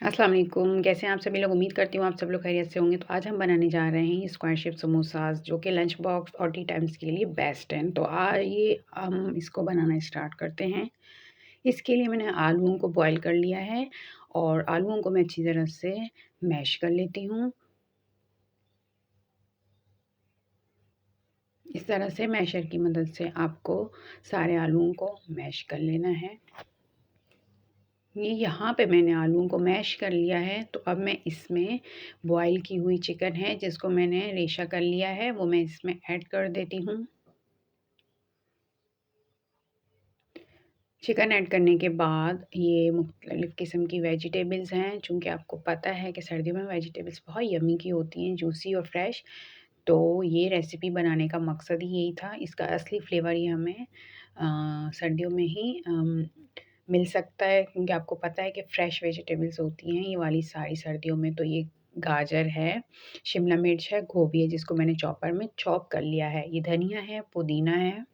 अस्सलाम वालेकुम। कैसे हैं आप सभी लोग? उम्मीद करती हूँ आप सब लोग खैरियत से होंगे। तो आज हम बनाने जा रहे हैं स्क्वायर शेप समोसास, जो कि लंच बॉक्स और टी टाइम्स के लिए बेस्ट हैं। तो आइए हम इसको बनाना स्टार्ट करते हैं। इसके लिए मैंने आलूओं को बॉईल कर लिया है और आलूओं को मैं अच्छी तरह से मैश कर लेती हूँ। इस तरह से मैशर की मदद से आपको सारे आलूओं को मैश कर लेना है। ये यहाँ पे मैंने आलूओं को मैश कर लिया है। तो अब मैं इसमें बॉईल की हुई चिकन है, जिसको मैंने रेशा कर लिया है, वो मैं इसमें ऐड कर देती हूँ। चिकन ऐड करने के बाद ये मुख्तलिफ़ किस्म की वेजिटेबल्स हैं। चूँकि आपको पता है कि सर्दियों में वेजिटेबल्स बहुत यम्मी की होती हैं, जूसी और फ्रेश। तो ये रेसिपी बनाने का मकसद ही यही था। इसका असली फ्लेवर ही हमें सर्दियों में ही मिल सकता है, क्योंकि आपको पता है कि फ्रेश वेजिटेबल्स होती हैं ये वाली सारी सर्दियों में। तो ये गाजर है, शिमला मिर्च है, गोभी है जिसको मैंने चॉपर में चॉप कर लिया है, ये धनिया है, पुदीना है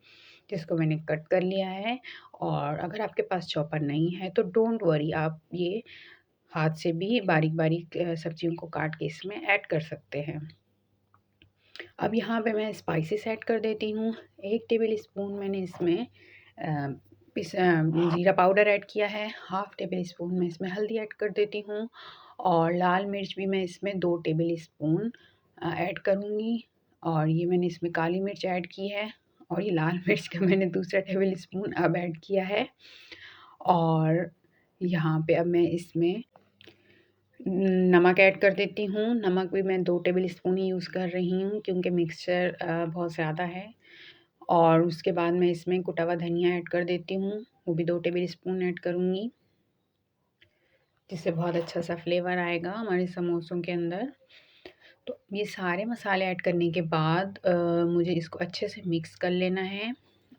जिसको मैंने कट कर लिया है। और अगर आपके पास चॉपर नहीं है तो डोंट वरी, आप ये हाथ से भी बारीक-बारीक सब्जियों को काट के इसमें ऐड कर सकते हैं। अब यहाँ पे मैं स्पाइसेस ऐड कर देती हूँ। 1 टेबल स्पून मैंने इसमें ज़ीरा पाउडर ऐड किया है। हाफ़ टेबल स्पून मैं इसमें हल्दी ऐड कर देती हूँ और लाल मिर्च भी मैं इसमें 2 टेबल स्पून ऐड करूँगी। और ये मैंने इसमें काली मिर्च ऐड की है और ये लाल मिर्च का मैंने दूसरा टेबल स्पून अब ऐड किया है। और यहाँ पे अब मैं इसमें नमक ऐड कर देती हूँ। नमक भी मैं 2 टेबल स्पून ही यूज़ कर रही हूँ, क्योंकि मिक्सचर बहुत ज़्यादा है। और उसके बाद मैं इसमें कुटा हुआ धनिया ऐड कर देती हूँ, वो भी 2 टेबल स्पून ऐड करूँगी, जिससे बहुत अच्छा सा फ्लेवर आएगा हमारे समोसों के अंदर। तो ये सारे मसाले ऐड करने के बाद मुझे इसको अच्छे से मिक्स कर लेना है।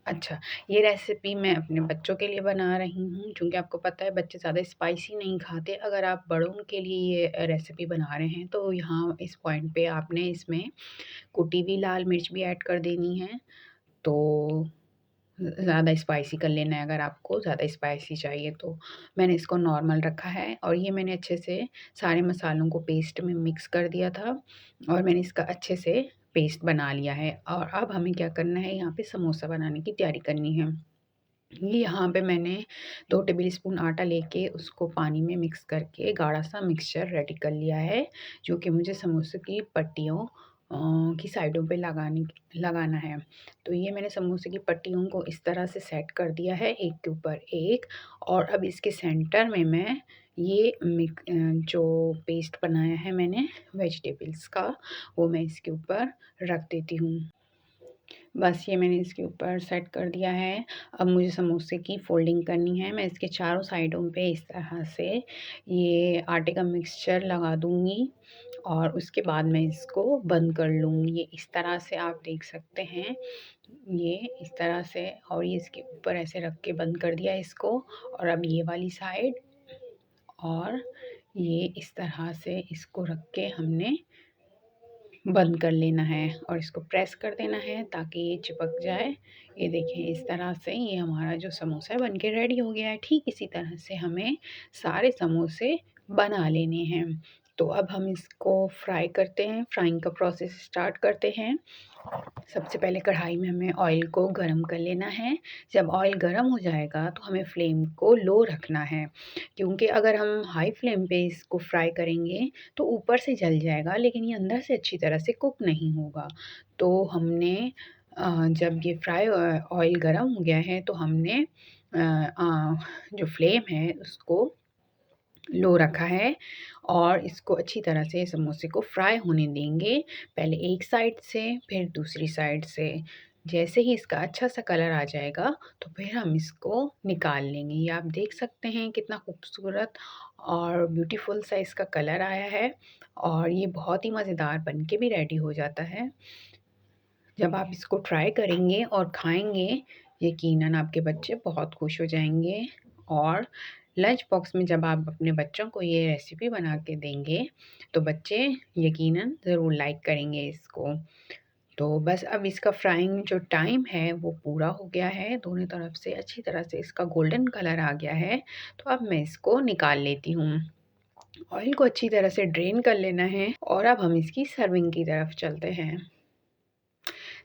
अच्छा, ये रेसिपी मैं अपने बच्चों के लिए बना रही हूँ, क्योंकि आपको पता है बच्चे ज़्यादा स्पाइसी नहीं खाते। अगर आप बड़ों के लिए ये रेसिपी बना रहे हैं तो यहाँ इस पॉइंट पे आपने इसमें कुटी हुई लाल मिर्च भी ऐड कर देनी है। तो ज़्यादा स्पाइसी कर लेना है अगर आपको ज़्यादा स्पाइसी चाहिए तो। मैंने इसको नॉर्मल रखा है और ये मैंने अच्छे से सारे मसालों को पेस्ट में मिक्स कर दिया था और मैंने इसका अच्छे से पेस्ट बना लिया है। और अब हमें क्या करना है, यहाँ पे समोसा बनाने की तैयारी करनी है। ये यहाँ पे मैंने 2 टेबल स्पून आटा लेके उसको पानी में मिक्स करके गाढ़ा सा मिक्सचर रेडी कर लिया है, जो कि मुझे समोसे की पट्टियों की साइडों पे लगाना है। तो ये मैंने समोसे की पट्टियों को इस तरह से सेट कर दिया है, एक के ऊपर एक। और अब इसके सेंटर में मैं ये जो पेस्ट बनाया है मैंने वेजिटेबल्स का, वो मैं इसके ऊपर रख देती हूँ। बस ये मैंने इसके ऊपर सेट कर दिया है। अब मुझे समोसे की फ़ोल्डिंग करनी है। मैं इसके चारों साइडों पे इस तरह से ये आटे का मिक्सचर लगा दूँगी और उसके बाद मैं इसको बंद कर लूँगी। ये इस तरह से आप देख सकते हैं, ये इस तरह से। और ये इसके ऊपर ऐसे रख के बंद कर दिया इसको। और अब ये वाली साइड और ये इस तरह से इसको रख के हमने बंद कर लेना है और इसको प्रेस कर देना है ताकि ये चिपक जाए। ये देखें, इस तरह से ये हमारा जो समोसा है बन के रेडी हो गया है। ठीक इसी तरह से हमें सारे समोसे बना लेने हैं। तो अब हम इसको फ्राई करते हैं, फ्राइंग का प्रोसेस स्टार्ट करते हैं। सबसे पहले कढ़ाई में हमें ऑयल को गरम कर लेना है। जब ऑयल गरम हो जाएगा तो हमें फ्लेम को लो रखना है, क्योंकि अगर हम हाई फ्लेम पे इसको फ्राई करेंगे तो ऊपर से जल जाएगा, लेकिन ये अंदर से अच्छी तरह से कुक नहीं होगा। तो हमने जब ये फ्राई ऑयल गरम हो गया है तो हमने जो फ्लेम है उसको लो रखा है और इसको अच्छी तरह से समोसे को फ्राई होने देंगे। पहले एक साइड से फिर दूसरी साइड से। जैसे ही इसका अच्छा सा कलर आ जाएगा तो फिर हम इसको निकाल लेंगे। ये आप देख सकते हैं कितना खूबसूरत और ब्यूटीफुल सा इसका कलर आया है और ये बहुत ही मज़ेदार बन के भी रेडी हो जाता है। जब आप इसको ट्राई करेंगे और खाएँगे, यकीनन आपके बच्चे बहुत खुश हो जाएँगे। और लंच बॉक्स में जब आप अपने बच्चों को ये रेसिपी बना के देंगे, तो बच्चे यकीनन ज़रूर लाइक करेंगे इसको। तो बस अब इसका फ्राइंग जो टाइम है वो पूरा हो गया है, दोनों तरफ से अच्छी तरह से इसका गोल्डन कलर आ गया है। तो अब मैं इसको निकाल लेती हूँ। ऑयल को अच्छी तरह से ड्रेन कर लेना है और अब हम इसकी सर्विंग की तरफ चलते हैं।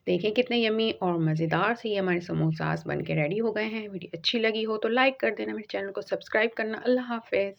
देखें कितने यम्मी और मज़ेदार से ये हमारे समोसास बन के रेडी हो गए हैं। वीडियो अच्छी लगी हो तो लाइक कर देना, मेरे चैनल को सब्सक्राइब करना। अल्लाह हाफ़िज़।